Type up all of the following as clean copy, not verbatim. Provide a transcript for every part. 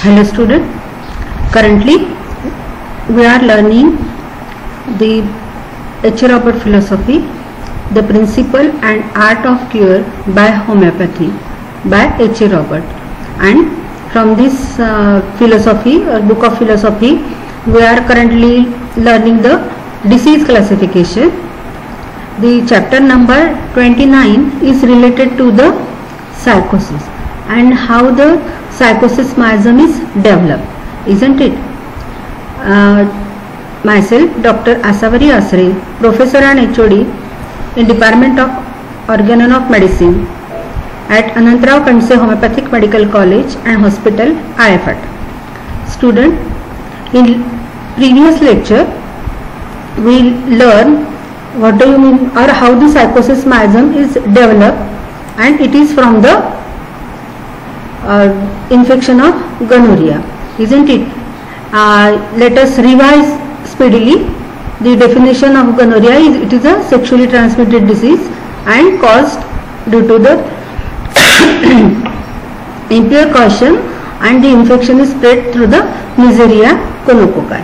Hello student, currently we are learning the H. Robert philosophy, the principle and art of cure by homeopathy by H. Robert, and from this philosophy or book of philosophy we are currently learning the disease classification. The chapter number 29 is related to the psychosis and how the psychosis miasm is developed, isn't it? Myself, Dr. Asavari Asre, Professor and HOD in Department of Organon of Medicine at Anantrao Kandse Homeopathic Medical College and Hospital, IFAT. Student, in previous lecture we learn what do you mean or how the psychosis miasm is developed, and it is from the infection of gonorrhea, isn't it? Let us revise speedily. The definition of gonorrhea is it is a sexually transmitted disease and caused due to the impure caution, and the infection is spread through the Neisseria gonococci.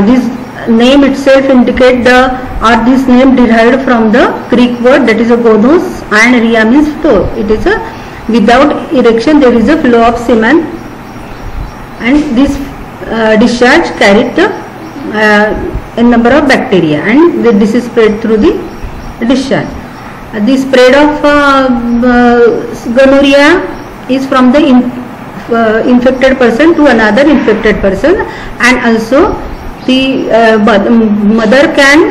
This name itself indicate this name derived from the Greek word that is a gonos, and rhea means flow. It is a without erection there is a flow of semen, and this discharge carried the a number of bacteria, and this is spread through the discharge. The spread of gonorrhea is from the infected person to another infected person, and also the mother can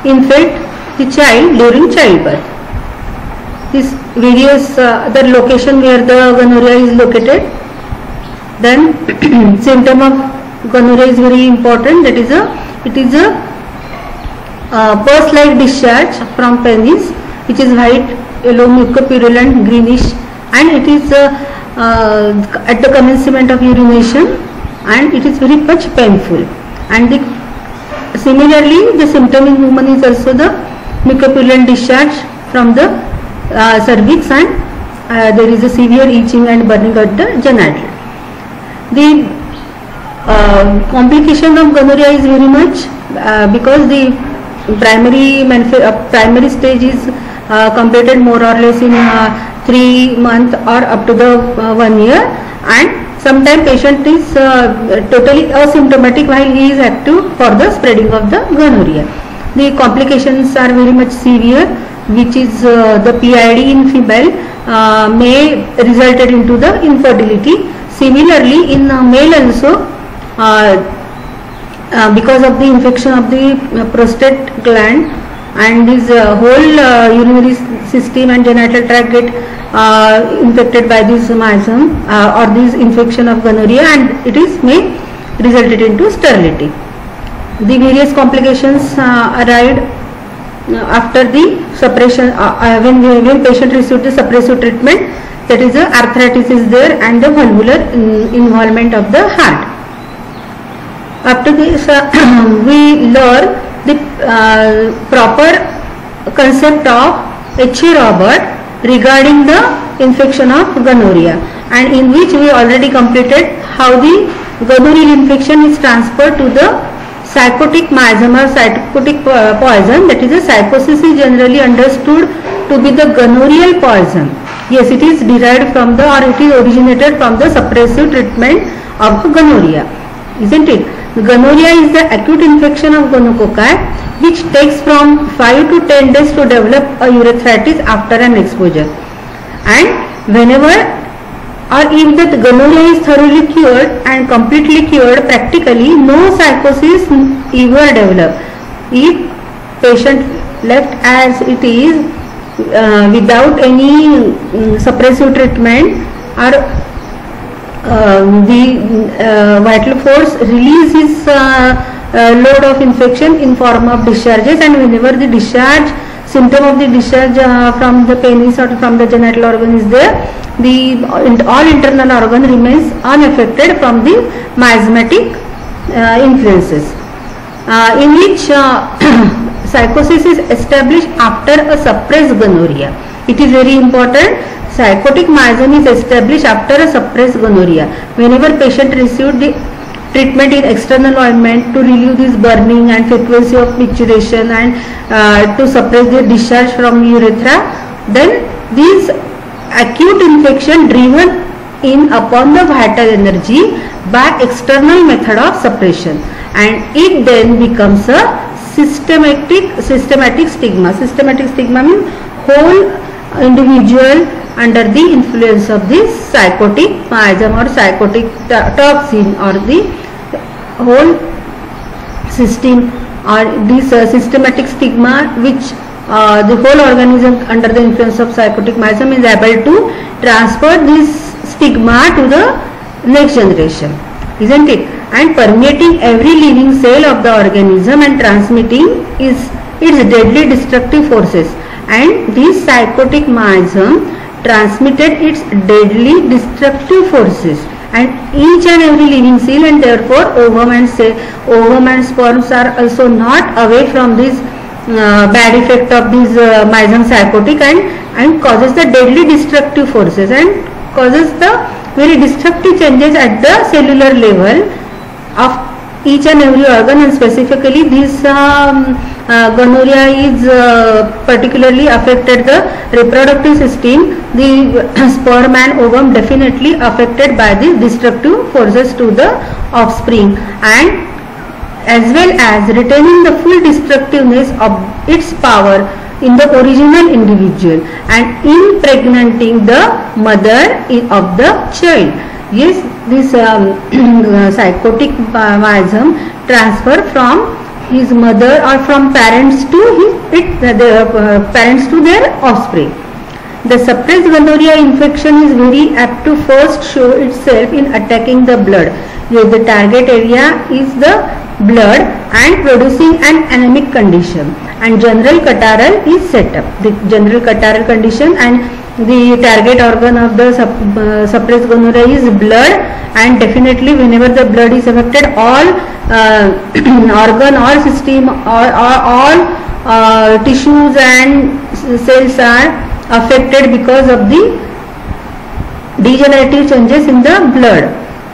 infect the child during childbirth. This various other location where the gonorrhea is located. Then symptom of gonorrhea is very important. That is it is a pus-like discharge from penis, which is white, yellow, mucopurulent, greenish, and it is at the commencement of urination, and it is very much painful. And similarly the symptom in woman is also the mucopurulent discharge from the cervix, and there is a severe itching and burning at the genital. The complication of gonorrhea is very much because the primary stage is completed more or less in 3 months or up to the 1 year, and sometimes patient is totally asymptomatic while he is active for the spreading of the gonorrhea. The complications are very much severe, which is the PID in female may resulted into the infertility. Similarly in male also, because of the infection of the prostate gland, and this whole urinary system and genital tract get infected by this miasm or this infection of gonorrhea, and it is may resulted into sterility. The various complications arrived after the suppression when patient received the suppressive treatment, that is the arthritis is there and the valvular involvement of the heart. After this we learn the proper concept of H. Robert regarding the infection of gonorrhea, and in which we already completed how the gonorrheal infection is transferred to the psychotic miasm or psychotic poison. That is, a psychosis is generally understood to be the gonorrheal poison. Yes, it is derived from the or it is originated from the suppressive treatment of gonorrhea, isn't it? Gonorrhea is the acute infection of gonococci which takes from 5 to 10 days to develop a urethritis after an exposure, and whenever or if the gonorrhea is thoroughly cured and completely cured, practically no psychosis ever develop. If patient left as it is without any suppressive treatment, or the vital force releases load of infection in form of discharges, and whenever the discharge symptom of the discharge from the penis or from the genital organ is there, all internal organ remains unaffected from the miasmatic influences, in which psychosis is established after a suppressed gonorrhea. It is very important. Psychotic miasm is established after a suppressed gonorrhea. Whenever patient received the treatment in external ointment to relieve this burning and frequency of micturition and to suppress the discharge from urethra, then this acute infection driven in upon the vital energy by external method of suppression, and it then becomes a systematic stigma. Systematic stigma means whole individual under the influence of this psychotic miasm or psychotic toxin, or the whole system, or this systematic stigma, which the whole organism under the influence of psychotic miasm is able to transfer this stigma to the next generation, isn't it? And permeating every living cell of the organism and transmitting its deadly destructive forces. And this psychotic miasm transmitted its deadly destructive forces, and each and every living cell, and therefore ovum and sperms are also not away from this bad effect of this miasm psychotic, and causes the deadly destructive forces and causes the very destructive changes at the cellular level of each and every organ. And specifically this gonorrhea is particularly affected the reproductive system. The sperm and ovum definitely affected by the destructive forces to the offspring, and as well as retaining the full destructiveness of its power in the original individual and impregnating the mother of the child. Yes, this psychotic miasm transfer from his mother or from parents to parents to their offspring. The suppressed gonorrhea infection is very apt to first show itself in attacking the blood. Here the target area is the blood and producing an anemic condition, and general catarrh is set up. The general catarrh condition, and the target organ of the suppressed gonorrhea is blood, and definitely whenever the blood is affected, all organ or system or all tissues and cells are affected because of the degenerative changes in the blood,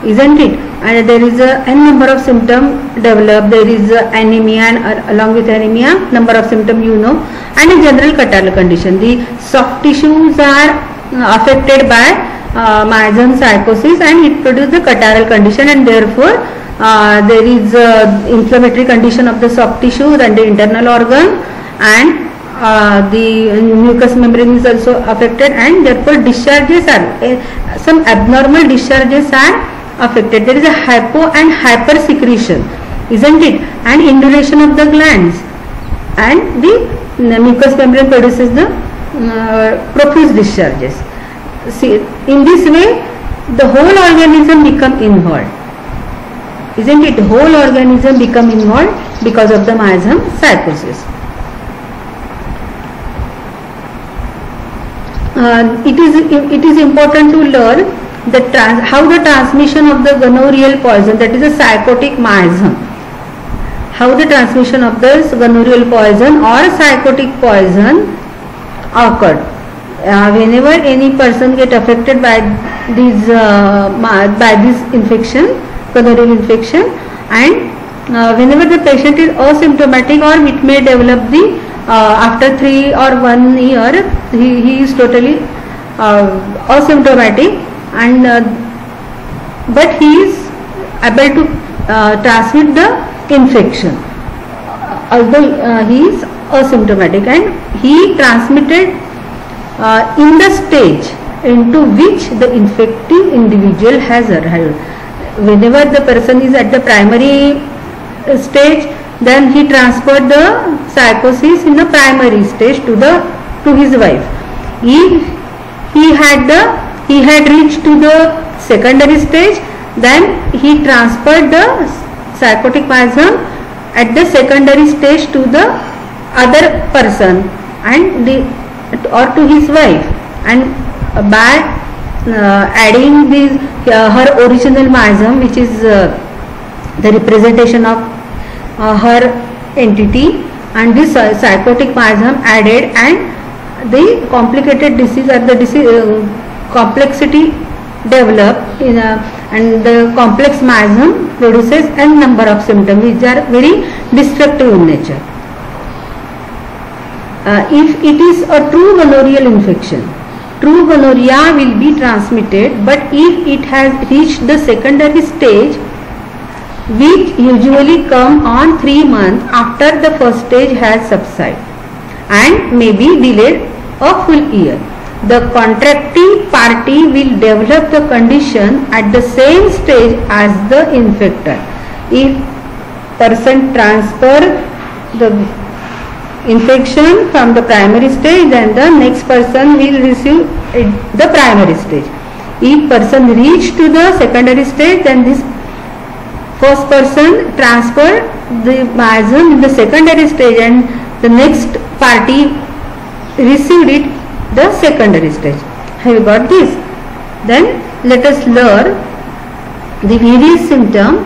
isn't it? And there is a n number of symptoms develop. There is anemia, and along with anemia number of symptoms and a general catarrh condition. The soft tissues are affected by miasm psychosis, and it produces the catarrhal condition, and therefore there is inflammatory condition of the soft tissues and the internal organ, and the mucous membrane is also affected, and therefore discharges are some abnormal discharges are affected. There is a hypo and hyper secretion, isn't it? And indulation of the glands, and the mucous membrane produces the profuse discharges. See, in this way the whole organism become involved, isn't it? The whole organism become involved because of the miasm psychosis. It is important to learn how the transmission of the gonorrheal poison, that is a psychotic miasm, how the transmission of this gonorrheal poison or psychotic poison occurred. Whenever any person get affected by this infection, gonorrheal infection, and whenever the patient is asymptomatic, or it may develop the after 3 or 1 year, he is totally asymptomatic, and but he is able to transmit the infection, although he is asymptomatic, and he transmitted in the stage into which the infective individual has arrived. Whenever the person is at the primary stage, then he transferred the psychosis in the primary stage to his wife. He had reached to the secondary stage, then he transferred the psychotic miasm at the secondary stage to the other person or to his wife, and by adding her original miasm, which is the representation of her entity, and this psychotic miasm added, and the complicated disease or the complexity develop in and the complex miasm produces n number of symptoms which are very destructive in nature. If it is a true venereal infection, true gonorrhea will be transmitted, but if it has reached the secondary stage, which usually come on 3 months after the first stage has subsided and may be delayed a full year, the contracting party will develop the condition at the same stage as the infector. If person transfer the infection from the primary stage, then the next person will receive the primary stage. If person reach to the secondary stage, then this first person transfer the miasm in the secondary stage and the next party received it the secondary stage. Have you got this? Then let us learn the various symptoms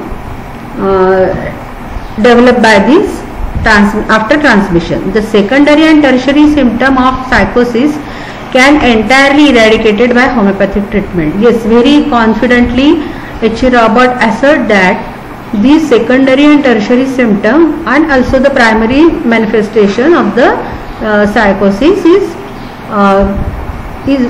developed by this after transmission. The secondary and tertiary symptom of psychosis can entirely eradicated by homeopathic treatment. Yes, very confidently H. Robert assert that these secondary and tertiary symptom and also the primary manifestation of the psychosis is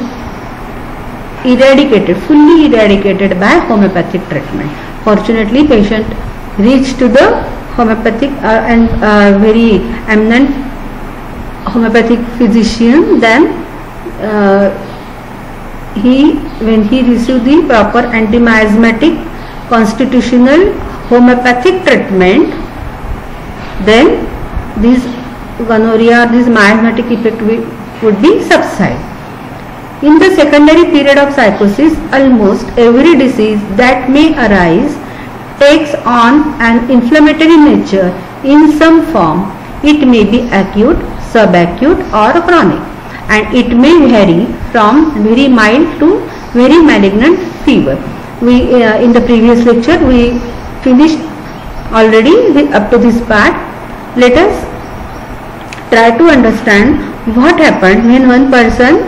eradicated, fully eradicated by homeopathic treatment. Fortunately, patient reached to the homeopathic and very eminent homeopathic physician. Then when he received the proper anti-miasmatic constitutional homeopathic treatment, then this gonorrhea, this miasmatic effect would be subside. In the secondary period of psychosis, almost every disease that may arise takes on an inflammatory nature in some form. It may be acute, subacute or chronic, and it may vary from very mild to very malignant fever. We in the previous lecture we finished already up to this part. Let us try to understand what happened when one person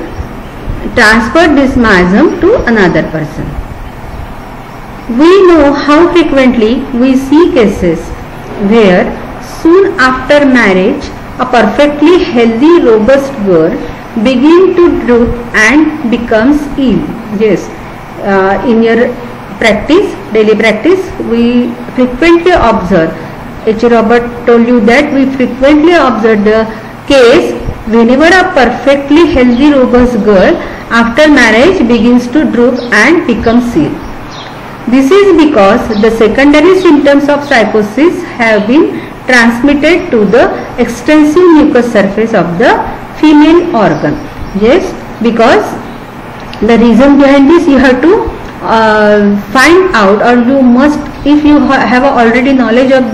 transferred this miasm to another person. We know how frequently we see cases where soon after marriage a perfectly healthy, robust girl begins to droop and becomes ill. Yes, in your practice, daily practice, we frequently observe. H. Robert told you that we frequently observe the case whenever a perfectly healthy, robust girl after marriage begins to droop and becomes ill. This is because the secondary symptoms of psychosis have been transmitted to the extensive mucous surface of the female organ. Yes, because the reason behind this you have to find out, or you must, if you have already knowledge of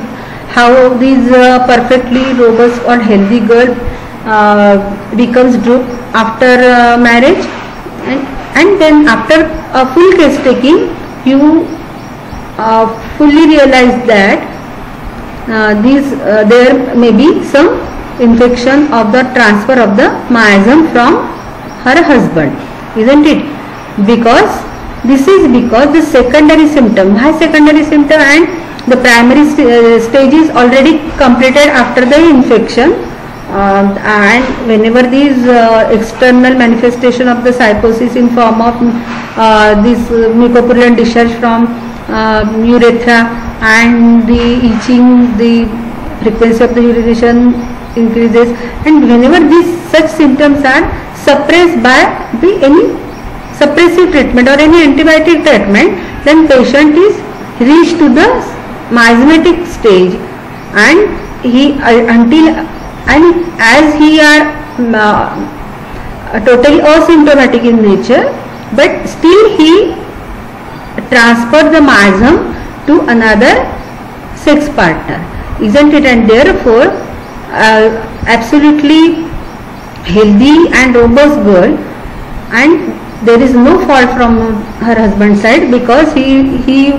how this perfectly robust or healthy girl becomes droop after marriage, and then after a full case taking you fully realize that there may be some infection of the transfer of the miasm from her husband, isn't it? Because this is because the secondary symptom, why secondary symptom, and the primary stage is already completed after the infection, and whenever these external manifestation of the psychosis in form of this mucopurulent discharge from urethra and the itching, the frequency of the urination increases, and whenever these such symptoms are suppressed by any suppressive treatment or any antibiotic treatment, then patient is reached to the miasmatic stage, and he as he are totally asymptomatic in nature, but still he transferred the miasm to another sex partner, isn't it? And therefore absolutely healthy and robust girl, and there is no fault from her husband's side, because he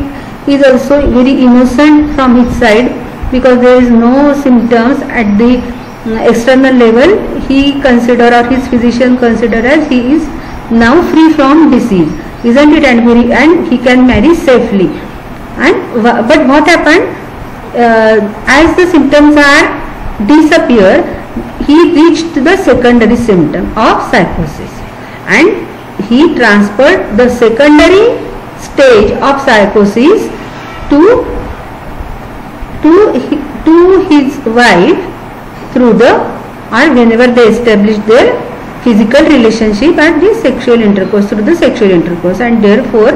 is also very innocent from his side, because there is no symptoms at the external level, he consider, or his physician consider as he is now free from disease, isn't it? And he can marry safely. And but what happened, as the symptoms are disappear, he reached the secondary symptom of psychosis, and he transferred the secondary stage of psychosis to his wife through the, or whenever they establish their physical relationship and the sexual intercourse, through the sexual intercourse. And therefore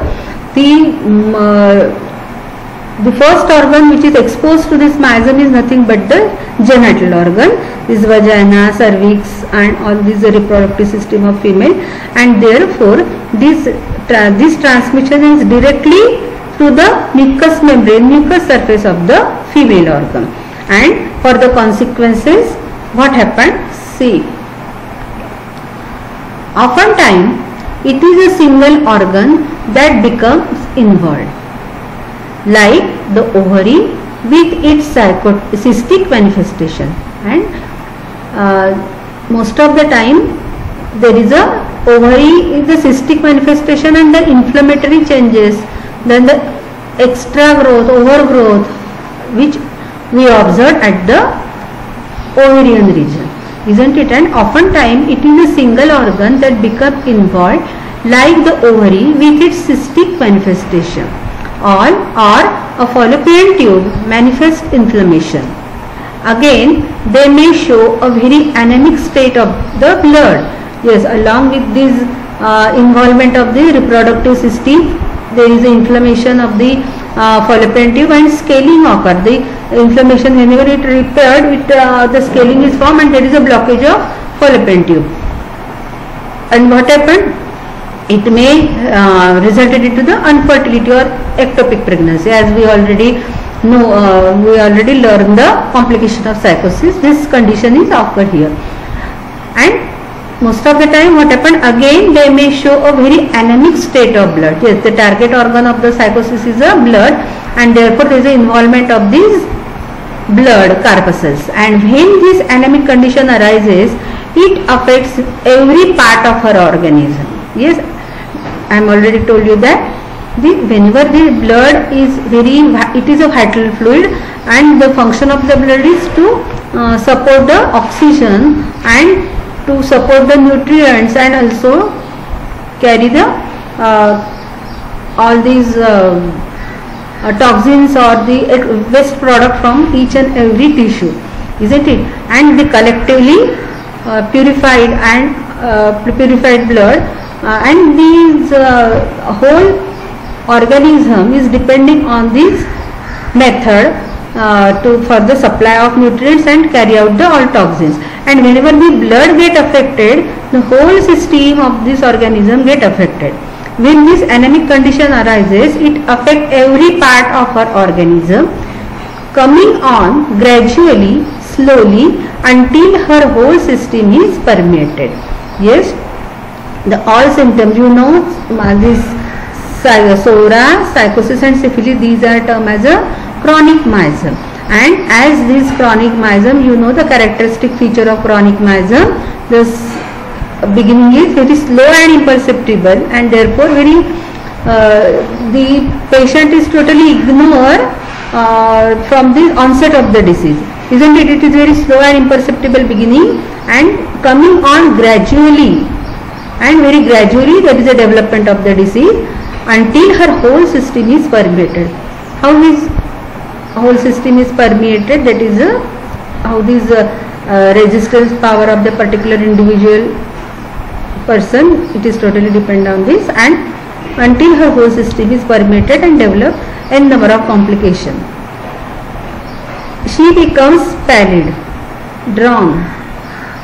the first organ which is exposed to this miasm is nothing but the genital organ, this vagina, cervix, and all these reproductive system of female, and therefore this transmission is directly through the mucous membrane, mucous surface of the female organ. And for the consequences, what happened? See, oftentimes it is a single organ that becomes involved, like the ovary with its cystic manifestation, and most of the time there is a ovary is the cystic manifestation and the inflammatory changes, then the extra growth, overgrowth, which we observe at the ovarian region, isn't it? And oftentimes it is a single organ that becomes involved, like the ovary with its cystic manifestation, or a fallopian tube manifest inflammation. Again, they may show a very anemic state of the blood. Yes, along with this involvement of the reproductive system, there is an inflammation of the fallopian tube and scaling occur. The inflammation, whenever it repaired, the scaling is formed and there is a blockage of fallopian tube. And what happened? It may result into the infertility or ectopic pregnancy. As we already know, we already learned the complication of psychosis. This condition is occurred here. And most of the time what happened, again they may show a very anemic state of blood. Yes, the target organ of the psychosis is a blood, and therefore there is an involvement of these blood corpuscles. And when this anemic condition arises, it affects every part of her organism. Yes, I am already told you that whenever the blood is it is a vital fluid, and the function of the blood is to support the oxygen and to support the nutrients, and also carry the all these toxins or the waste product from each and every tissue, isn't it? And the collectively purified blood, and these whole organism is depending on this method for the supply of nutrients and carry out the all toxins. And whenever the blood get affected, the whole system of this organism get affected. When this anemic condition arises, it affects every part of our organism, coming on gradually, slowly, until her whole system is permeated. Yes, the all symptoms, you know, this SORA, psychosis and syphilis, these are termed as a chronic miasm. And as this chronic miasm, you know the characteristic feature of chronic miasm, this beginning is very slow and imperceptible, and therefore the patient is totally ignored from the onset of the disease, isn't it? It is very slow and imperceptible beginning, and coming on gradually, and very gradually there is a development of the disease until her whole system is permeated. How is whole system is permeated? That is how this resistance power of the particular individual person, it is totally dependent on this, and until her whole system is permeated and develop a number of complications. She becomes pallid, drawn,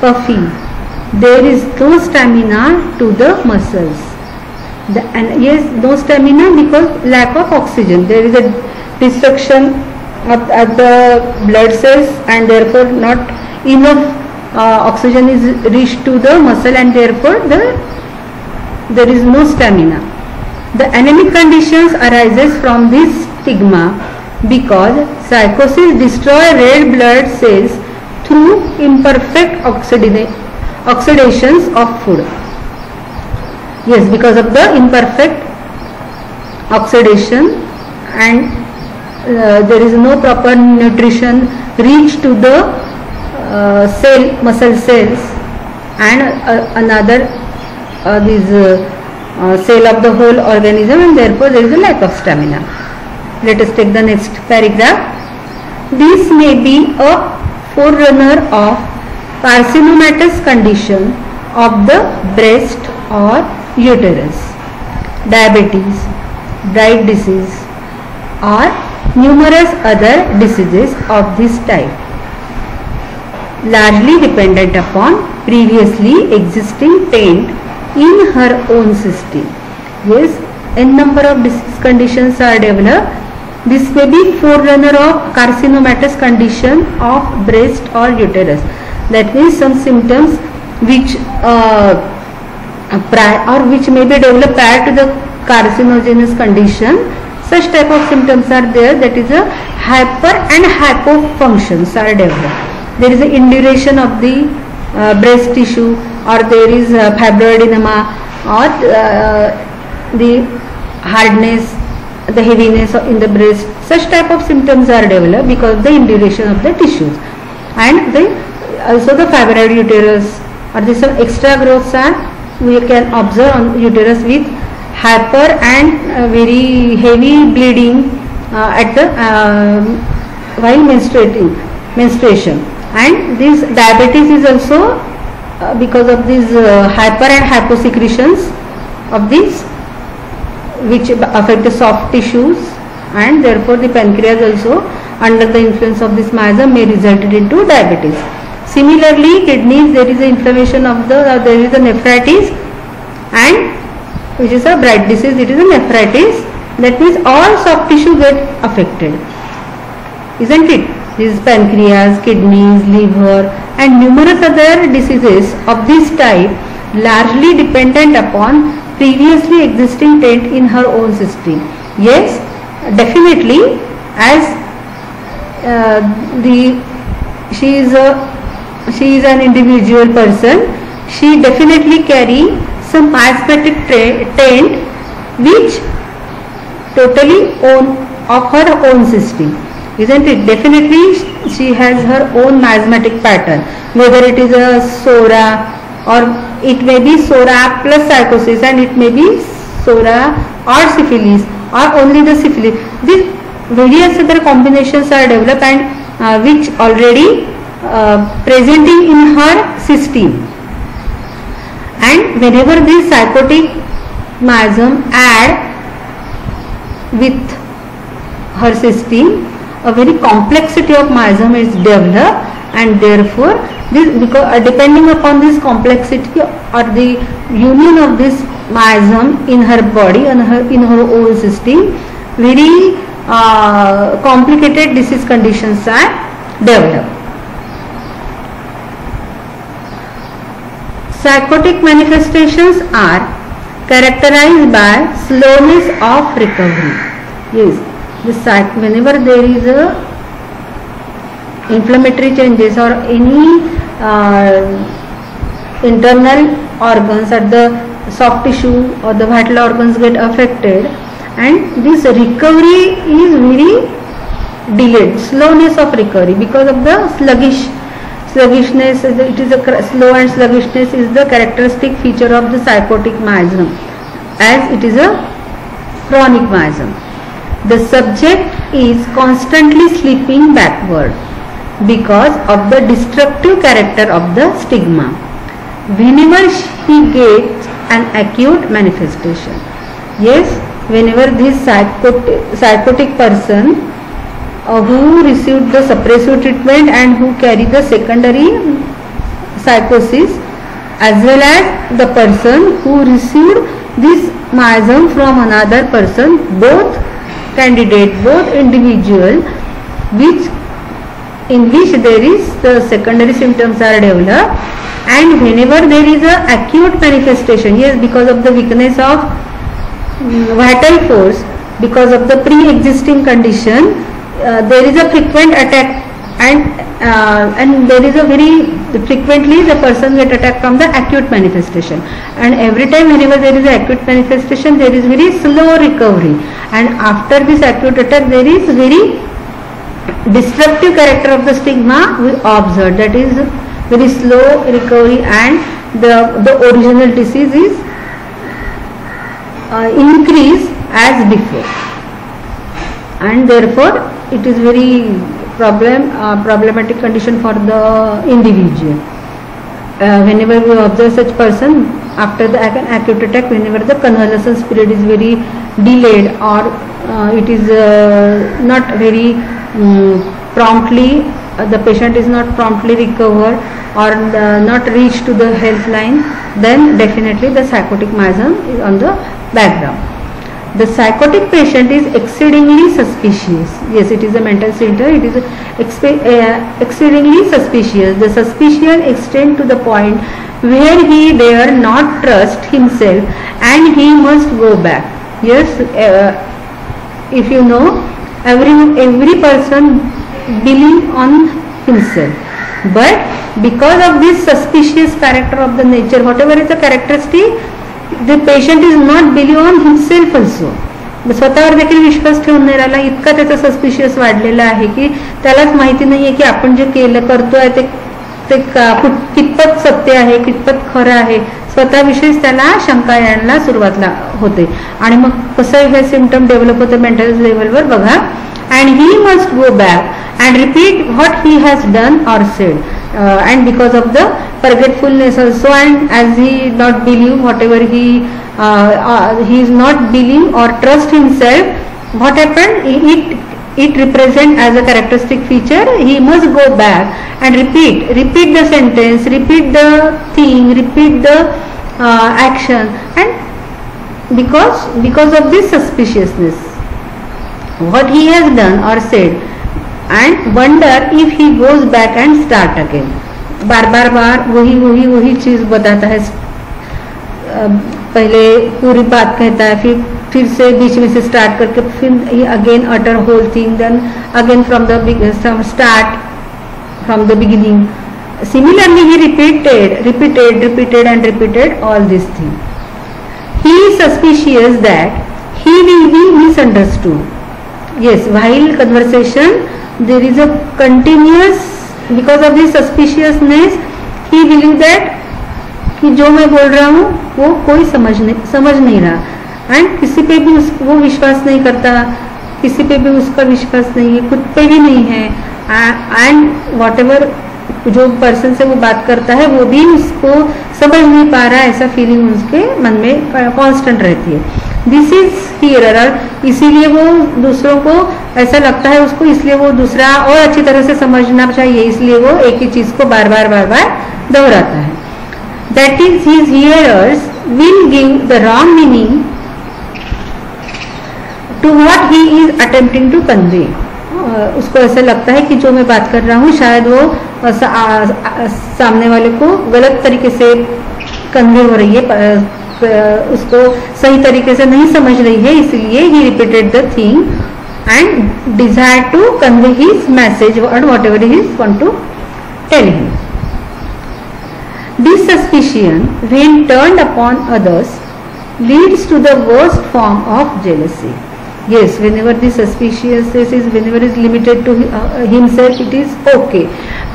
puffy. There is no stamina to the muscles. And yes, no stamina because lack of oxygen. There is a destruction of the blood cells, and therefore not enough oxygen is reached to the muscle, and therefore there is no stamina. The anemic conditions arises from this stigma because psychosis destroy red blood cells through imperfect oxidations of food. Yes, because of the imperfect oxidation, and there is no proper nutrition reach to the muscle cells, and another cell of the whole organism, and therefore there is a lack of stamina. Let us take the next paragraph. This may be a forerunner of carcinomatous condition of the breast or uterus, diabetes, bright disease, or numerous other diseases of this type, largely dependent upon previously existing taint in her own system. Yes, n number of disease conditions are developed. This may be forerunner of carcinomatous condition of breast or uterus. That means some symptoms which which may be developed prior to the carcinogenous condition. Such type of symptoms are there, that is a hyper and hypofunctions are developed. There is a induration of the breast tissue, or there is fibroid enema, or the hardness, the heaviness in the breast. Such type of symptoms are developed because of the induration of the tissues, and also the fibroid uterus, or the some extra growths are we can observe on uterus with hyper and very heavy bleeding at the while menstruation, and this diabetes is also because of these hyper and hyposecretions of these, which affect the soft tissues, and therefore the pancreas also under the influence of this miasm may result into diabetes. Similarly, kidneys, there is a inflammation of there is a nephritis, and which is a bright disease, it is a nephritis. That means all soft tissue get affected, isn't it? This is pancreas, kidneys, liver, and numerous other diseases of this type, largely dependent upon previously existing taint in her own system. Yes, definitely, as she is an individual person, she definitely carry some miasmatic taint which totally of her own system, isn't it? Definitely she has her own miasmatic pattern, whether it is a psora, or it may be psora plus psychosis, and it may be psora or syphilis, or only the syphilis. These various other combinations are developed, and which already presenting in her system. And whenever this psychotic miasm add with her system, a very complexity of miasm is developed, and therefore this, because depending upon this complexity or the union of this miasm in her body and in her own system, very complicated disease conditions are developed. Psychotic manifestations are characterized by slowness of recovery. Yes, whenever there is a inflammatory changes or any internal organs at the soft tissue or the vital organs get affected, and this recovery is very delayed, slowness of recovery because of the sluggishness. It is a slow and sluggishness is the characteristic feature of the psychotic miasm, as it is a chronic miasm. The subject is constantly slipping backward because of the destructive character of the stigma. Whenever he gets an acute manifestation, yes, whenever this psychotic person who received the suppressive treatment and who carry the secondary psychosis, as well as the person who received this miasm from another person, both candidate, both individual, in which there is the secondary symptoms are developed, and whenever there is a acute manifestation, yes, because of the weakness of vital force, because of the pre-existing condition, there is a frequent attack and there is a very frequently the person get attacked from the acute manifestation, and every time whenever there is a acute manifestation there is very slow recovery, and after this acute attack there is very disruptive character of the stigma we observe, that is very slow recovery, and the original disease is increase as before, and therefore it is very problematic condition for the individual. Whenever we observe such person after the acute attack, whenever the convalescence period is very delayed, or it is not very promptly, the patient is not promptly recovered or not reached to the health line, then definitely the psychotic miasm is on the background. The psychotic patient is exceedingly suspicious. Yes, it is a mental symptom. It is exceedingly suspicious. The suspicion extends to the point where he dare not trust himself and he must go back. Yes, if you know, every person believe on himself, but because of this suspicious character of the nature, whatever is the characteristic, the patient is not believe on himself also. स्वतःवर देखील विश्वास ठेवून नाही राहिला, इतका त्याचा suspicious वाढलेला आहे की त्यालाच माहिती नाहीये की आपण जे केलं करतोय ते कितपत सत्य आहे, कितपत खरं आहे, स्वतःविषयीच त्याला शंका यायला सुरुवातला होते. आणि मग कसं हे सिम्पटम डेव्हलप होते मेंटल लेवलवर बघा. And he must go back and repeat what he has done or said, and because of the forgetfulness also, and as he not believe whatever he is not believe or trust himself, what happened, it represent as a characteristic feature. He must go back and repeat the sentence, repeat the thing, repeat the action, and because of this suspiciousness what he has done or said, and wonder if he goes back and start again. बार वही चीज बताता है, पहले पूरी बात कहता है, फिर से बीच में से स्टार्ट करके फिर again utter whole thing, then again from the beginning. Similarly he repeated and repeated all these things. He is suspicious that he will be misunderstood. Yes, while conversation there is a continuous, because of this suspiciousness he believe that कि जो मैं बोल रहा हूँ वो कोई समझ नहीं रहा, एंड किसी पे भी वो विश्वास नहीं करता, किसी पे भी उसका विश्वास नहीं है, खुद पे भी नहीं है, एंड व्हाटएवर जो पर्सन से वो बात करता है वो भी उसको समझ नहीं पा रहा, ऐसा फीलिंग उसके मन में कांस्टेंट रहती है. This is here error. इसीलिए वो दूसरों को ऐसा लगता है उसको, इसलिए वो दूसरा और अच्छी तरह से समझना चाहिए, इसलिए वो एक ही चीज को बार बार दोहराता है. That is his hearers will give the wrong meaning to what he is attempting to convey. उसको ऐसा लगता है कि जो मैं बात कर रहा हूँ शायद वो सामने वाले को गलत तरीके से कन्वे हो रही है, उसको सही तरीके से नहीं समझ रही है, इसलिए he repeated the thing and desire to convey his message और whatever he want to tell him. This suspicion when turned upon others leads to the worst form of jealousy. Yes, whenever the suspiciousness is limited to himself, it is okay.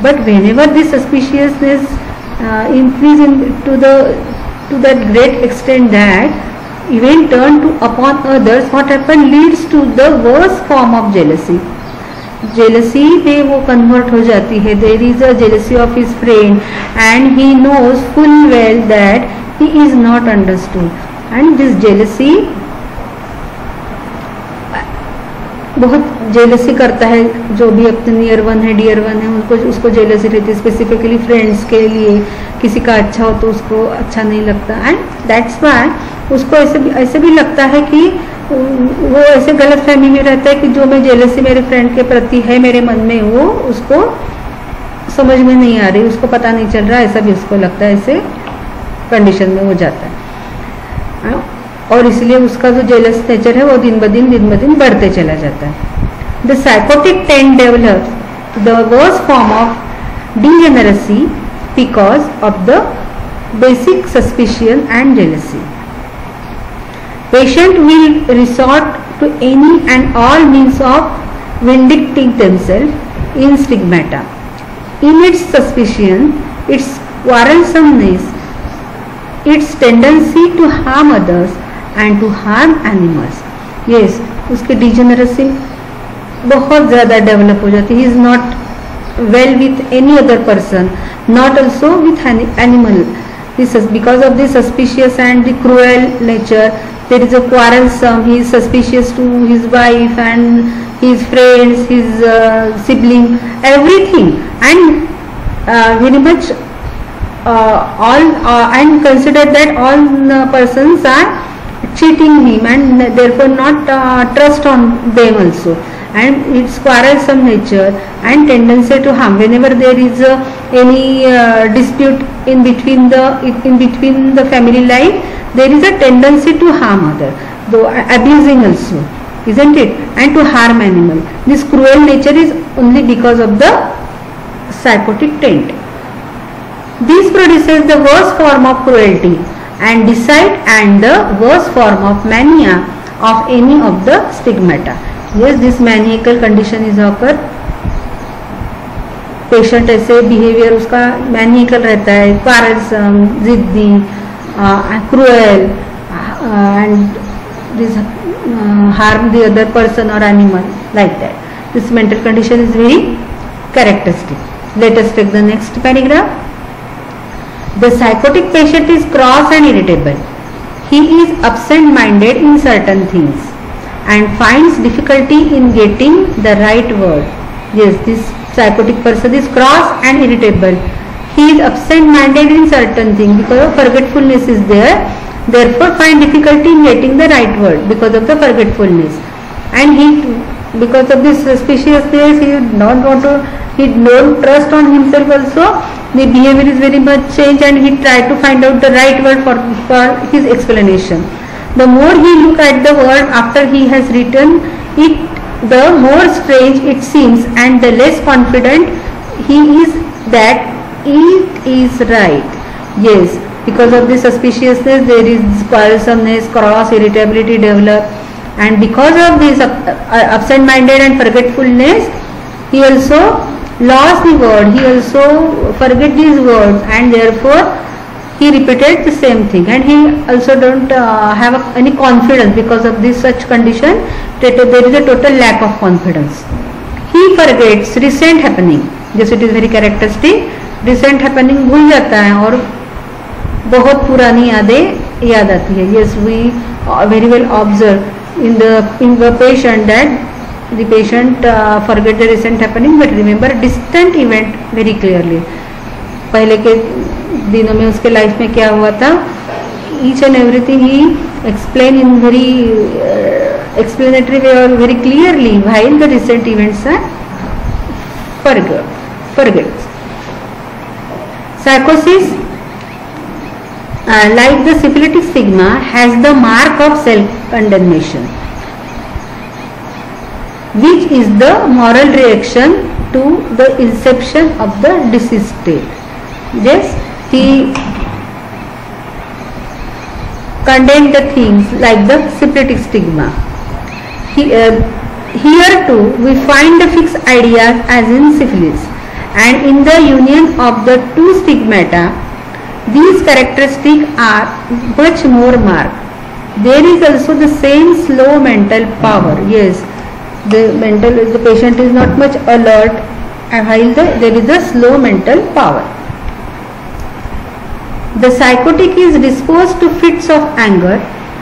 But whenever the suspiciousness increase to that great extent that even turn to upon others, what happen leads to the worst form of jealousy. Jealousy में वो convert हो जाती है. There is a jealousy of his friend, and he knows full well that he is not understood. And this jealousy बहुत jealousy करता है, जो भी अपने नियर वन है, डियर वन है, उसको जेलसी रहती है. स्पेसिफिकली फ्रेंड्स के लिए किसी का अच्छा हो तो उसको अच्छा नहीं लगता, एंड दैट्स व्हाई उसको ऐसे भी लगता है कि वो ऐसे गलत फहमी में रहता है कि जो मैं जेलसी मेरे फ्रेंड के प्रति है मेरे मन में, वो उसको समझ में नहीं आ रही, उसको पता नहीं चल रहा, ऐसा भी उसको लगता है. ऐसे कंडीशन में हो जाता है, और इसलिए उसका जो जेलस नेचर है वो दिन ब दिन बढ़ते चला जाता है. The psychotic tend develop the worst form of degeneracy because of the basic suspicion and jealousy. Patient will resort to any and all means of vindicating themselves in stigmata. In its suspicion, its quarrelsomeness, its tendency to harm others and to harm animals. Yes, उसकी degeneracy बहुत ज़्यादा develop हो जाती है. He is not well with any other person, not also with animal. This is because of the suspicious and the cruel nature. There is a quarrelsome. He is suspicious to his wife and his friends, his sibling, everything, and very much and consider that all persons are cheating him and therefore not trust on them also. And its quarrelsome nature and tendency to harm. Whenever there is any dispute in between the family life, there is a tendency to harm other, though abusing also, isn't it? And to harm animal. This cruel nature is only because of the psychotic taint. This produces the worst form of cruelty and the worst form of mania of any of the stigmata. Yes, this maniacal condition is occur. Patient ऐसे behaviour उसका मैनिकल रहता है, quarrelsome, जिद्दी, cruel, and this harm the other person or animal, like that. This mental condition is very characteristic. Let us take the next paragraph. The psychotic patient is cross and irritable. He is absent-minded in certain things and finds difficulty in getting the right word. Yes, this psychotic person is cross and irritable. He is absent-minded in certain things because of forgetfulness is there. Therefore, find difficulty in getting the right word because of the forgetfulness. And because of this suspiciousness, he don't trust on himself also. The behavior is very much changed and he tried to find out the right word for his explanation. The more he look at the word after he has written it, the more strange it seems and the less confident he is that it is right. Yes, because of the suspiciousness there is quarrelsomeness, cross, irritability develop, and because of this absent-minded and forgetfulness, he also lost the word, he also forget these words, and therefore he repeated the same thing, and he also don't have any confidence. Because of this such condition, there is a total lack of confidence. He forgets recent happening. जैसे it is very characteristic, recent happening भूल जाता है और बहुत पुरानी यादें याद आती है. Yes, we very well observe in the patient that the patient forget the recent happening but remember distant event very clearly. पहले के दिनों में उसके लाइफ में क्या हुआ था, each and everything he explain in very explanatory way or very clearly, while the recent events are forgets. Psychosis, like the syphilitic stigma, has the mark of self-condemnation, which is the moral reaction to the inception of the deceased state. Yes, he condemned the things like the syphilitic stigma. Here too we find the fixed ideas as in syphilis, and in the union of the two stigmata, these characteristics are much more marked. There is also the same slow mental power. Yes, the patient is not much alert, while there is a slow mental power. The psychotic is disposed to fits of anger,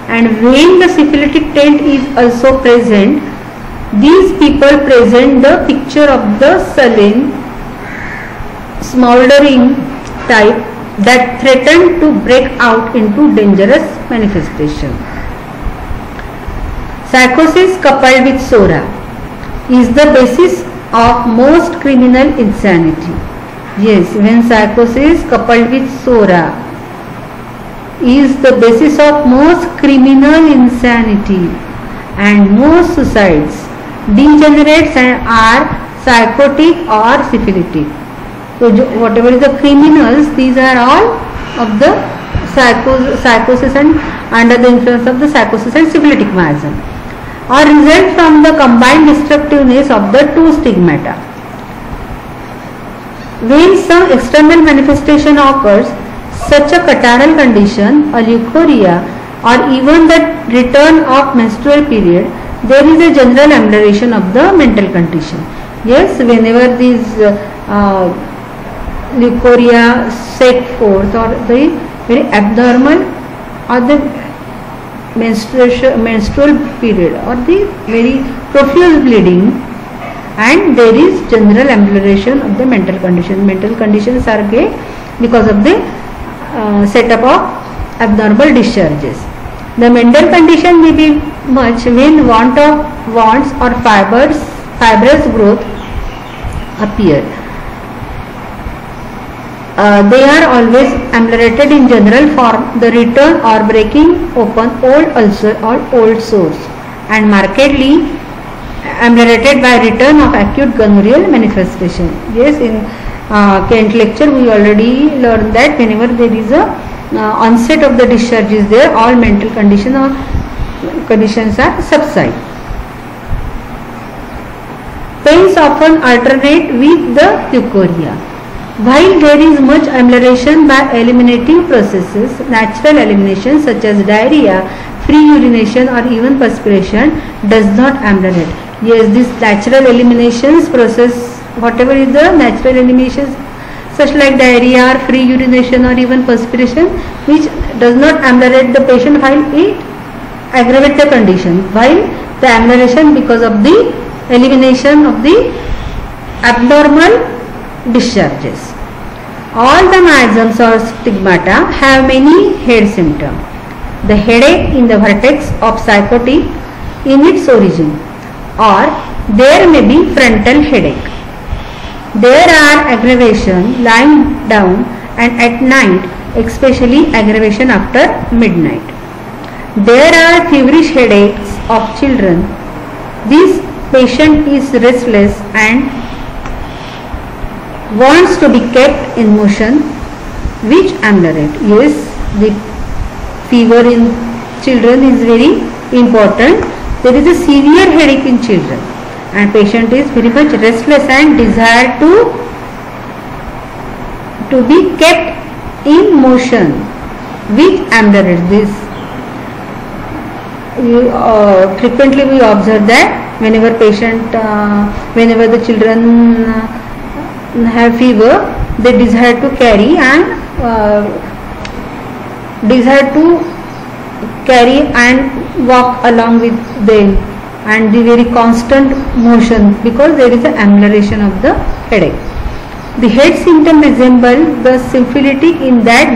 and when the syphilitic taint is also present, these people present the picture of the sullen, smoldering type that threaten to break out into dangerous manifestation. Psychosis coupled with sora is the basis of most criminal insanity. Yes, when psychosis coupled with sora is the basis of most criminal insanity, and most suicides, degenerates and are psychotic or syphilitic. So whatever is the criminals, these are all of the psychosis and under the influence of the psychosis and syphilitic miasm, or result from the combined destructiveness of the two stigmata. When some external manifestation occurs, such a catarrhal condition, a leukorrhea, or even the return of menstrual period, there is a general amelioration of the mental condition. Yes, whenever these leukorrhea set forth, or the very abnormal or the menstrual period, or the very profuse bleeding, and there is general amelioration of the mental condition. Mental conditions are gay because of the setup of abnormal discharges. The mental condition may be much when wants or fibrous growth appear. They are always ameliorated in general form, the return or breaking open old ulcer or old sores, and markedly ameliorated by return of acute gonorrheal manifestation. Yes, in Kent lecture we already learned that whenever there is a onset of the discharge is there, all mental conditions are subside. Pains often alternate with the leukorrhea. While there is much amelioration by eliminating processes, natural elimination such as diarrhea, free urination, or even perspiration does not ameliorate. Yes, this natural eliminations process, whatever is the natural eliminations, such like diarrhea or free urination or even perspiration, which does not ameliorate the patient, while it aggravates the condition, while the amelioration because of the elimination of the abnormal discharges. All the miasms or stigmata have many head symptoms. The headache in the vertex of psychotic in its origin, or there may be frontal headache. There are aggravation lying down and at night, especially aggravation after midnight. There are feverish headaches of children. This patient is restless and wants to be kept in motion, which ameliorate. Yes, the fever in children is very important. There is a severe headache in children, and patient is very much restless and desire to be kept in motion, which ameliorates this. Frequently we observe that whenever whenever the children have fever, they desire to carry and walk along with them, and the very constant motion, because there is an amelioration of the headache. The head symptom resemble the syphilitic in that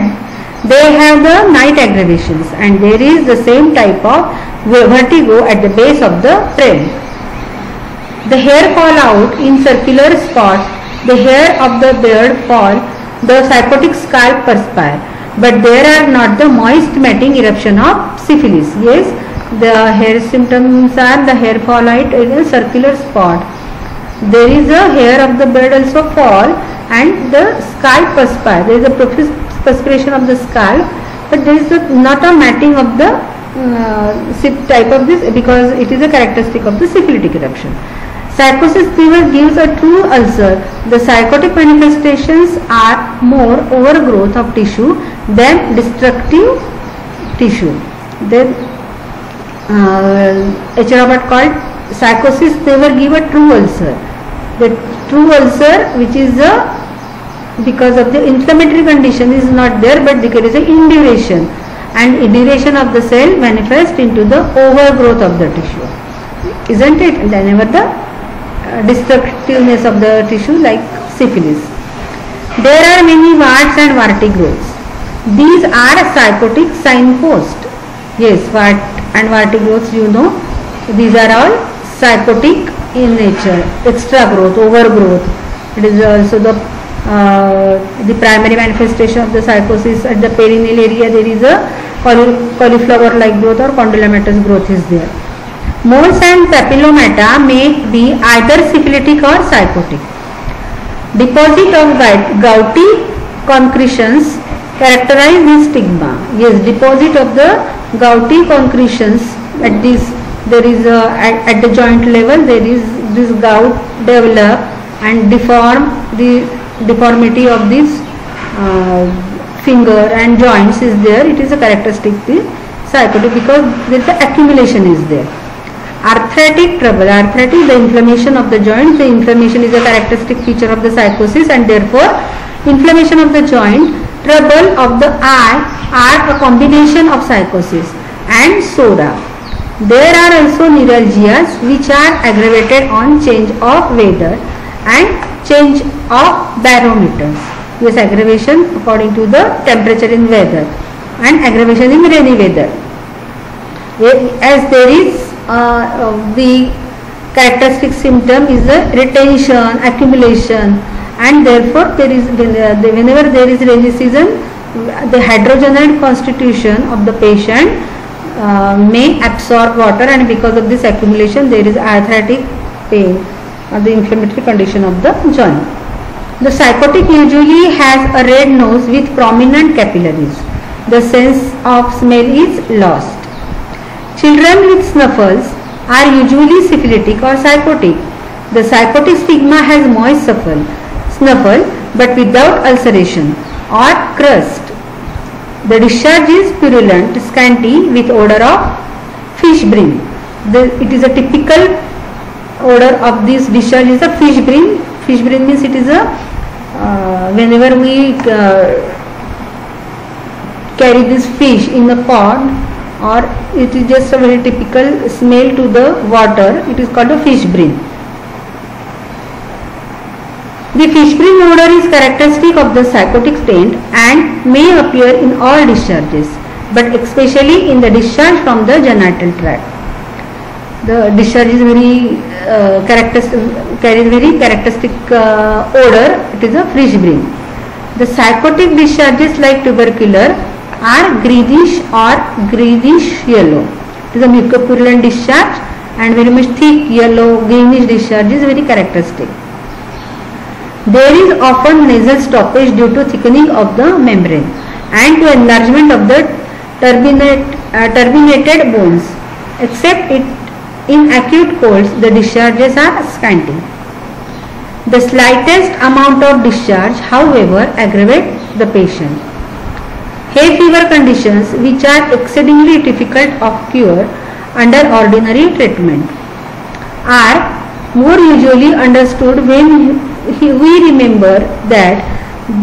they have the night aggravations, and there is the same type of vertigo at the base of the brain. The hair fall out in circular spots, the hair of the beard fall, the psychotic scalp perspire, but there are not the moist matting eruption of syphilis. Yes, the hair symptoms are the hair fall out in a circular spot. There is a hair of the beard also fall, and the scalp perspire. There is a profuse perspiration of the scalp, but there is not a matting of the type of this, because it is a characteristic of the syphilitic eruption. Psychosis fever gives a true ulcer. The psychotic manifestations are more overgrowth of tissue than destructive tissue. Then H. Robert called psychosis fever give a true ulcer. The true ulcer, which is because of the inflammatory condition, is not there, but there is an induration, and induration of the cell manifest into the overgrowth of the tissue, isn't it? And whenever the destructiveness of the tissue, like syphilis. There are many warts and warty growths. These are psychotic signposts. Yes, wart and warty growths, you know, these are all psychotic in nature. Extra growth, overgrowth. It is also the primary manifestation of the psychosis. At the perineal area there is a cauliflower like growth or condylomatous growth is there. Moles and papillomata may be either syphilitic or psychotic. Deposit of gouty concretions characterize this stigma. Yes, deposit of the gouty concretions at this, there is at the joint level there is this gout develop and the deformity of this finger and joints is there. It is a characteristic the psychotic because there is accumulation is there. Arthritic trouble, arthritis, the inflammation of the joint, the inflammation is a characteristic feature of the psychosis, and therefore inflammation of the joint, trouble of the eye are a combination of psychosis and SORA. There are also neuralgias which are aggravated on change of weather and change of barometers. Yes, aggravation according to the temperature in weather and aggravation in rainy weather. As there is the characteristic symptom is the retention, accumulation, and therefore there is whenever there is rainy season, the hydrogenide constitution of the patient may absorb water, and because of this accumulation there is arthritic pain or the inflammatory condition of the joint. The psychotic usually has a red nose with prominent capillaries. The sense of smell is lost. Children with snuffles are usually syphilitic or psychotic. The psychotic stigma has moist snuffle but without ulceration or crust. The discharge is purulent, scanty with odor of fish bream. It is a typical odor of this discharge is a fish bream. Fish bream means it is a whenever we carry this fish in a pond, or it is just a very typical smell to the water, it is called a fish bream. The fish bream odor is characteristic of the psychotic state and may appear in all discharges, but especially in the discharge from the genital tract. The discharge is very carries very characteristic odor. It is a fish bream. The psychotic discharges like tubercular are greenish or greenish yellow. It is a mucopurulent discharge and very much thick yellow greenish discharge is very characteristic. There is often nasal stoppage due to thickening of the membrane and to enlargement of the turbinated bones. Except in acute colds, the discharges are scanty. The slightest amount of discharge, however, aggravates the patient. Hay fever conditions, which are exceedingly difficult of cure under ordinary treatment, are more usually understood when we remember that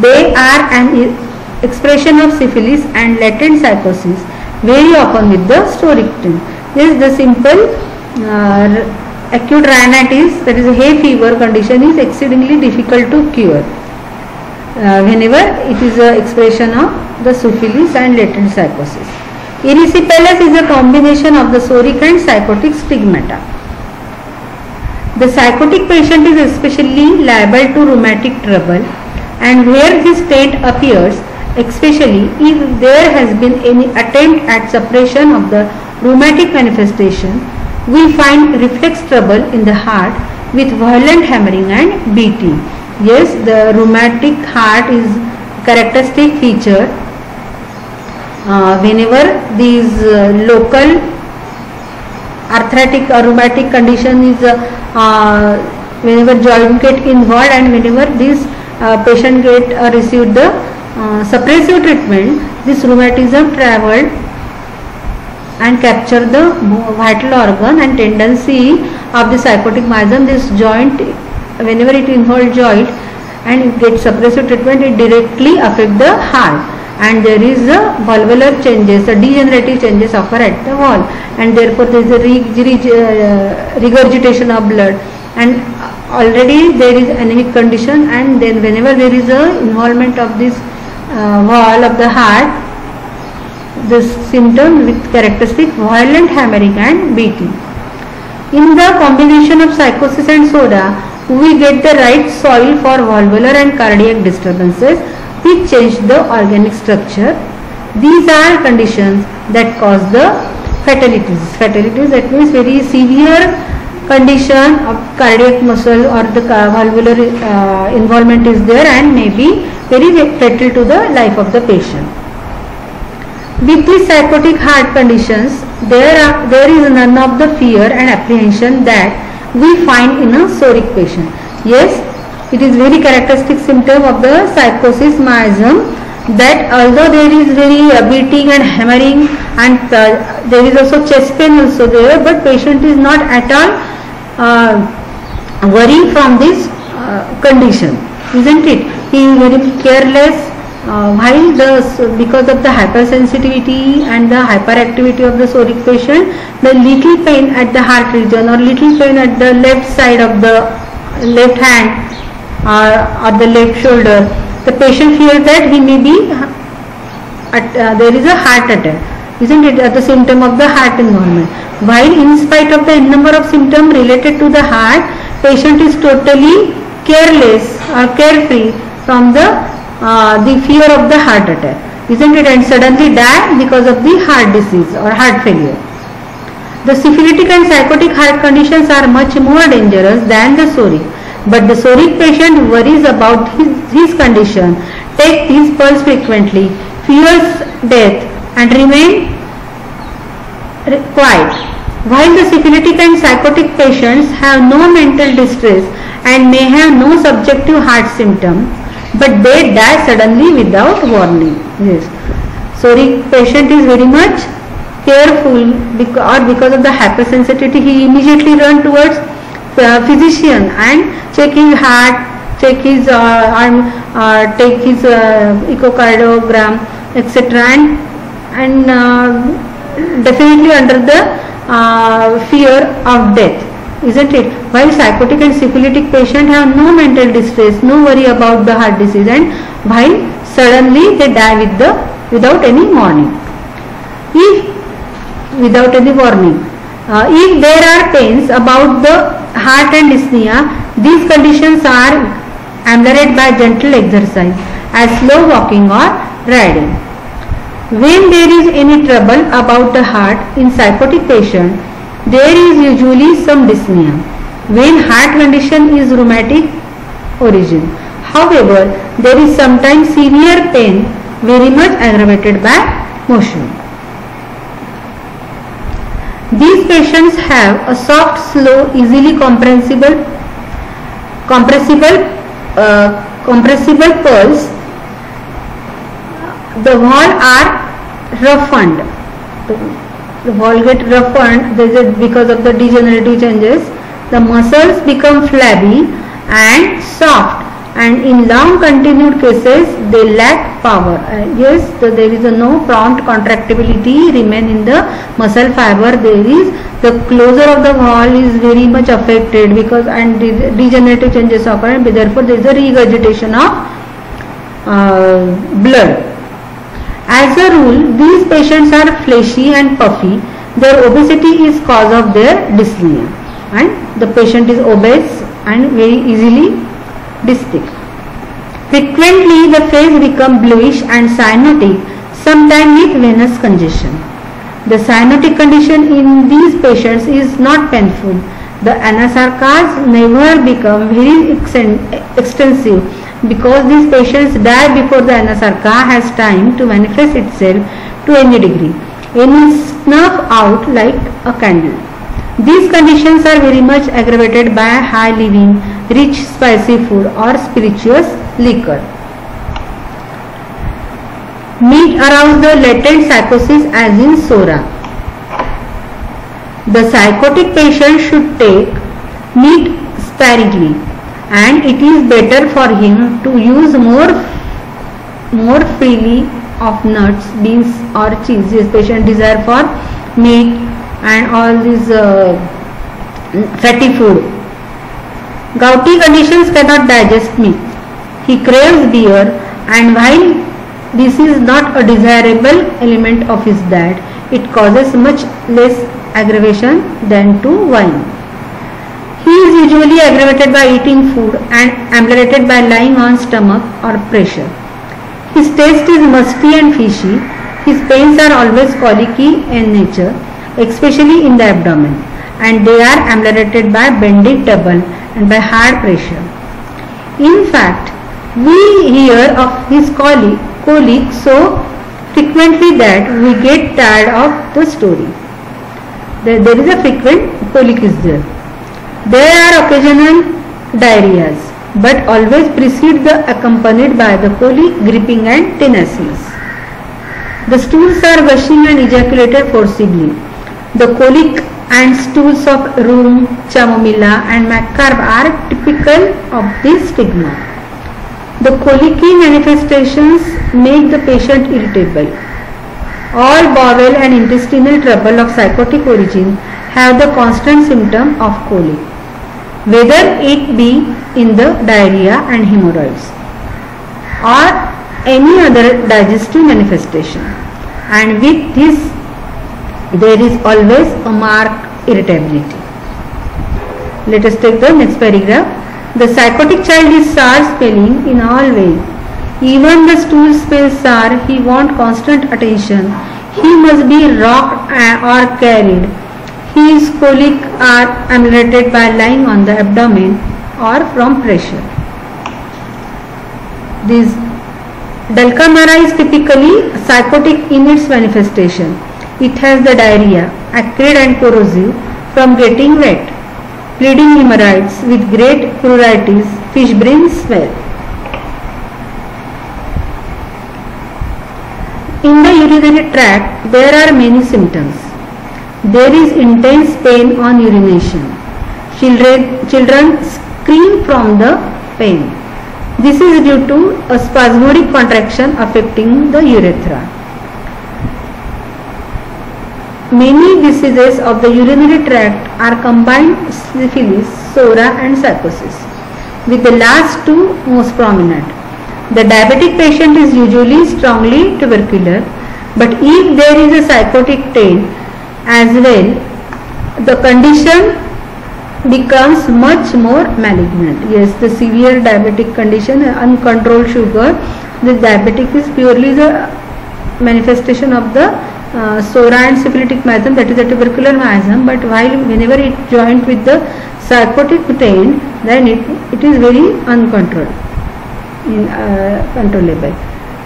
they are an expression of syphilis and latent psychosis, very often with the storytelling. This is the simple acute rhinitis, that is a hay fever condition, is exceedingly difficult to cure whenever it is an expression of the syphilis and latent psychosis. Erysipelas is a combination of the soric and psychotic stigmata. The psychotic patient is especially liable to rheumatic trouble, and where this state appears, especially if there has been any attempt at suppression of the rheumatic manifestation, we find reflex trouble in the heart with violent hammering and beating. Yes, the rheumatic heart is characteristic feature. Whenever these local arthritic or rheumatic condition is whenever joint get involved and whenever this patient get received the suppressive treatment, this rheumatism traveled and capture the vital organ, and tendency of the psychotic miasm, this joint, whenever it involves joint and it gets suppressive treatment, it directly affect the heart, and there is a valvular changes, the degenerative changes occur at the wall, and therefore there is a regurgitation of blood, and already there is anemic condition, and then whenever there is a involvement of this wall of the heart, this symptom with characteristic violent hammering and beating. In the combination of psychosis and SORA, we get the right soil for valvular and cardiac disturbances which change the organic structure. These are conditions that cause the Fatalities, that means very severe condition of cardiac muscle or the valvular involvement is there and may be very fatal to the life of the patient. With these psychotic heart conditions, there is none of the fear and apprehension that we find in a psoric patient. Yes, it is very characteristic symptom of the psychosis miasm that although there is very beating and hammering and there is also chest pain also there, but patient is not at all worrying from this condition, isn't it? He is very careless while because of the hypersensitivity and the hyperactivity of the psoric patient, the little pain at the heart region or little pain at the left side of the left hand or the left shoulder, the patient fears that he may be there is a heart attack, isn't it, at the symptom of the heart involvement. While in spite of the number of symptoms related to the heart, patient is totally careless or carefree from the fear of the heart attack, isn't it, and suddenly die because of the heart disease or heart failure. The syphilitic and psychotic heart conditions are much more dangerous than the psoric, but the psoric patient worries about his condition, takes his pulse frequently, fears death and remain quiet, while the syphilitic and psychotic patients have no mental distress and may have no subjective heart symptom, but they die suddenly without warning. Yes, psoric patient is very much careful because of the hypersensitivity. He immediately run towards physician and check his heart, check his arm, take his echocardiogram, etc. and definitely under the fear of death, isn't it? While psychotic and syphilitic patient have no mental distress, no worry about the heart disease, and while suddenly they die without any warning. If there are pains about the heart and dyspnea, these conditions are ameliorated by gentle exercise as slow walking or riding. When there is any trouble about the heart in psychotic patient, there is usually some dyspnea. When heart condition is rheumatic origin, however, there is sometimes severe pain very much aggravated by motion. These patients have a soft, slow, easily compressible pulse. The wall are roughened. The wall get roughened because of the degenerative changes. The muscles become flabby and soft, and in long continued cases they lack power. Yes, there is no prompt contractibility remain in the muscle fiber. There is the closure of the wall is very much affected because and degenerative changes occur, and therefore there is a regurgitation of blood. As a rule, these patients are fleshy and puffy. Their obesity is cause of their dyspnea, and the patient is obese and very easily dyspneic. Frequently, the face becomes bluish and cyanotic, sometimes with venous congestion. The cyanotic condition in these patients is not painful. The anasarcas never become very extensive because these patients die before the anasarca has time to manifest itself to any degree. Any snuff out like a candle. These conditions are very much aggravated by high living, rich spicy food or spirituous liquor. Meat arouse the latent psychosis as in Sora. The psychotic patient should take meat sparingly, and it is better for him to use more freely of nuts, beans or cheese. This patient desire for meat and all these fatty food. Gouty conditions cannot digest meat. He craves beer, and while this is not a desirable element of his diet, it causes much less aggravation than to wine. He is usually aggravated by eating food and ameliorated by lying on stomach or pressure. His taste is musty and fishy. His pains are always colicky in nature, especially in the abdomen, and they are ameliorated by bending double and by hard pressure. In fact, we hear of his colic so frequently that we get tired of the story. There is a frequent colic is there. There are occasional diarrheas, but always accompanied by the colic, gripping and tenacious. The stools are gushing and ejaculated forcibly. The colic and stools of rheum, chamomilla and maccarb are typical of this stigma. The colicky manifestations make the patient irritable. All bowel and intestinal trouble of psychotic origin have the constant symptom of colic, whether it be in the diarrhea and hemorrhoids or any other digestive manifestation, and with this there is always a marked irritability. Let us take the next paragraph. The psychotic child is sour smelling in all ways. Even the stool smells sour. He wants constant attention. He must be rocked or carried. His colic are ameliorated by lying on the abdomen or from pressure. This Dulcamara is typically psychotic in its manifestation. It has the diarrhea, acrid and corrosive from getting wet, bleeding hemorrhoids with great pruritus, fish brain smell. In the urinary tract, there are many symptoms. There is intense pain on urination. Children scream from the pain. This is due to a spasmodic contraction affecting the urethra. Many diseases of the urinary tract are combined syphilis, psora and psychosis, with the last two most prominent. The diabetic patient is usually strongly tubercular, but if there is a psychotic taint as well, the condition becomes much more malignant. Yes, the severe diabetic condition, uncontrolled sugar, the diabetic is purely the manifestation of the psora and syphilitic miasm, that is a tubercular miasm, but whenever it joined with the psychotic taint, then it is very uncontrolled, controllable.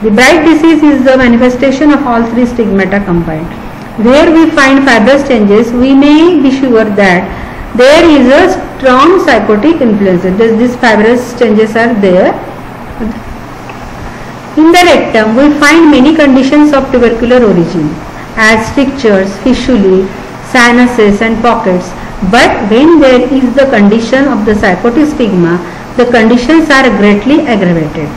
The Bright disease is the manifestation of all three stigmata combined. Where we find fibrous changes, we may be sure that there is a strong psychotic influence. These fibrous changes are there. In the rectum, we find many conditions of tubercular origin, as strictures, fistulae, sinuses and pockets. But when there is the condition of the psychotic stigma, the conditions are greatly aggravated.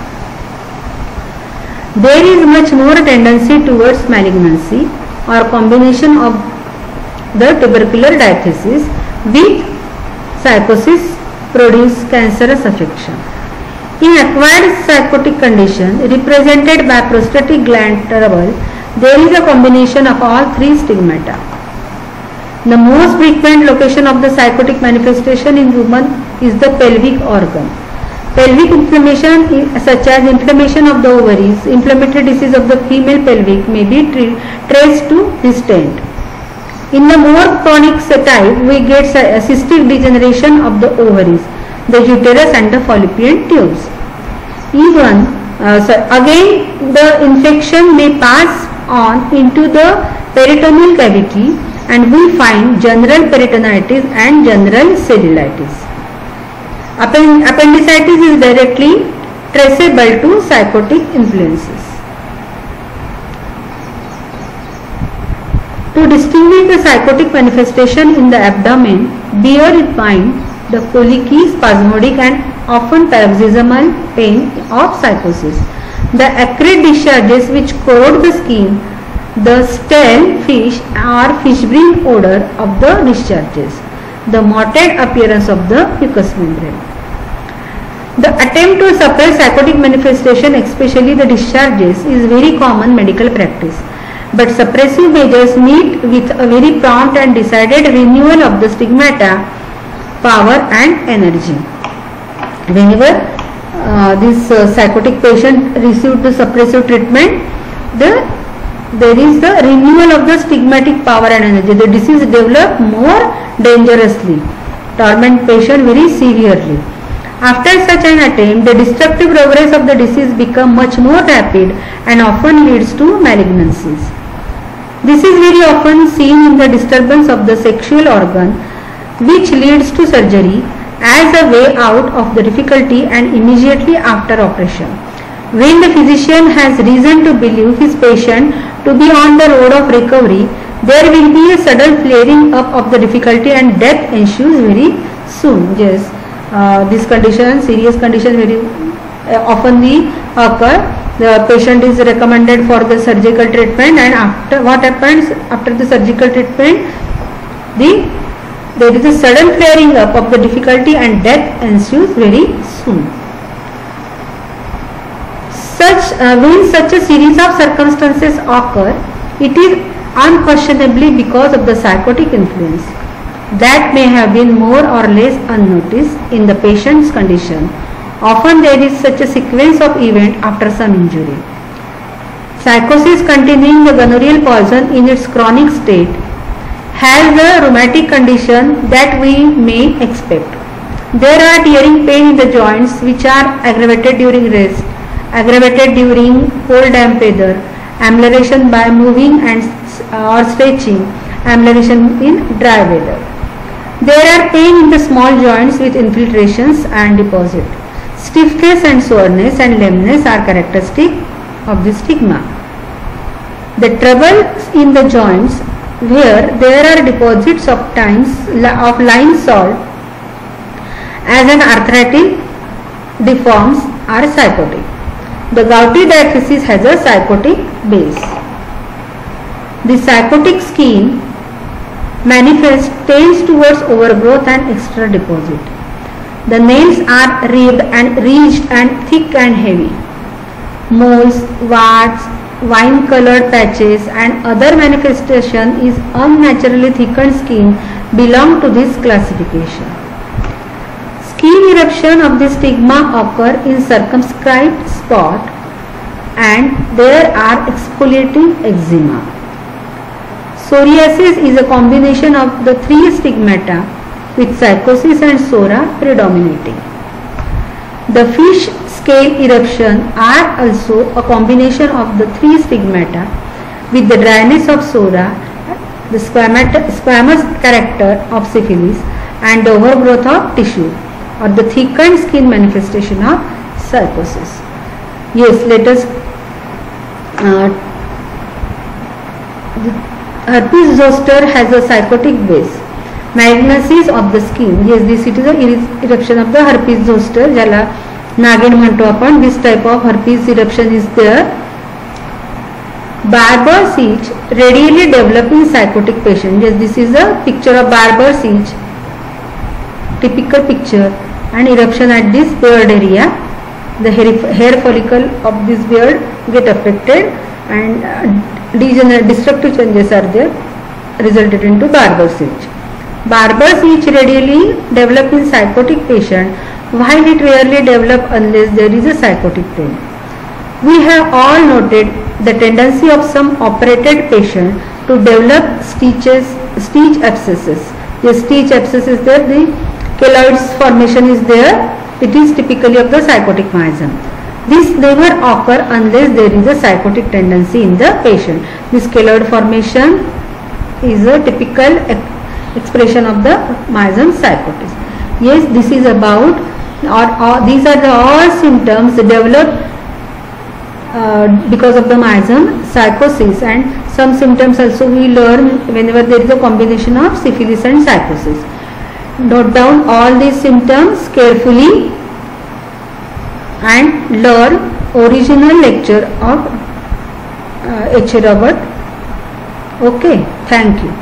There is much more tendency towards malignancy or combination of the tubercular diathesis with psychosis produce cancerous affection. In acquired psychotic condition represented by prostatic gland trouble, there is a combination of all three stigmata. The most frequent location of the psychotic manifestation in women is the pelvic organ. Pelvic inflammation such as inflammation of the ovaries, inflammatory disease of the female pelvic may be traced to this taint. In the more chronic type, we get cystic degeneration of the ovaries, the uterus and the fallopian tubes. Even again the infection may pass on into the peritoneal cavity and we find general peritonitis and general cellulitis. Appendicitis is directly traceable to psychotic influences. To distinguish the psychotic manifestation in the abdomen, bear in mind the colicky, spasmodic and often paroxysmal pain of psychosis, the acrid discharges which corrode the skin, the stale fish or fish-brain odor of the discharges, the mottled appearance of the mucous membrane. The attempt to suppress psychotic manifestation, especially the discharges, is very common medical practice. But suppressive measures meet with a very prompt and decided renewal of the stigmata, power and energy. Whenever this psychotic patient received the suppressive treatment, the there is the renewal of the stigmatic power and energy. The disease develop more dangerously, torment patient very severely. After such an attempt, the destructive progress of the disease become much more rapid and often leads to malignancies. This is very often seen in the disturbance of the sexual organ, which leads to surgery as a way out of the difficulty and immediately after operation. When the physician has reason to believe his patient to be on the road of recovery, there will be a sudden flaring up of the difficulty and death ensues very soon. Yes, this condition, serious condition, very oftenly occur. The patient is recommended for the surgical treatment, and after what happens after the surgical treatment, there is a sudden flaring up of the difficulty and death ensues very soon. When such a series of circumstances occur, it is unquestionably because of the psychotic influence that may have been more or less unnoticed in the patient's condition. Often there is such a sequence of events after some injury. Psychosis containing the gonorrheal poison in its chronic state has the rheumatic condition that we may expect. There are tearing pain in the joints which are aggravated during rest, aggravated during cold damp weather, amelioration by moving and or stretching, amelioration in dry weather. There are pain in the small joints with infiltrations and deposit. Stiffness and soreness and lameness are characteristic of this stigma. The trouble in the joints where there are deposits of lime salt as an arthritic deforms are psychotic. The gouty diaphysis has a psychotic base. The psychotic scheme manifest tends towards overgrowth and extra deposit. The nails are ribbed and ridged and thick and heavy. Moles, warts, wine-colored patches and other manifestation is unnaturally thickened skin belong to this classification. Skin eruption of the stigma occur in circumscribed spot and there are exfoliating eczema. Psoriasis is a combination of the three stigmata with psychosis and psora predominating. The fish scale eruption are also a combination of the three stigmata with the dryness of psora, the squamous character of syphilis and the overgrowth of tissue or the thickened skin manifestation of psychosis. Yes, let us herpes zoster has a psychotic base. Malignancies of the skin. Yes, this it is a eruption of the herpes zoster, ज्याला नागिन म्हणतो आपण. This type of herpes eruption is there. Barber's itch readily develop in psychotic patient. Yes, this is a picture of Barber's itch, typical picture, and eruption at this beard area. The hair follicle of this beard get affected and destructive changes are there, resulted into Barber's itch. Barber's itch readily develop in psychotic patient while it rarely develop unless there is a psychotic pain. We have all noted the tendency of some operated patient to develop stitch abscesses. The stitch abscess is there, the keloids formation is there. It is typically of the psychotic miasm. This never occur unless there is a psychotic tendency in the patient. This keloid formation is a typical expression of the miasm psychosis. Yes, this is about these are the all symptoms developed because of the miasm psychosis, and some symptoms also we learn whenever there is a combination of syphilis and psychosis. Note down all these symptoms carefully and learn original lecture of H. Robert. Okay, thank you.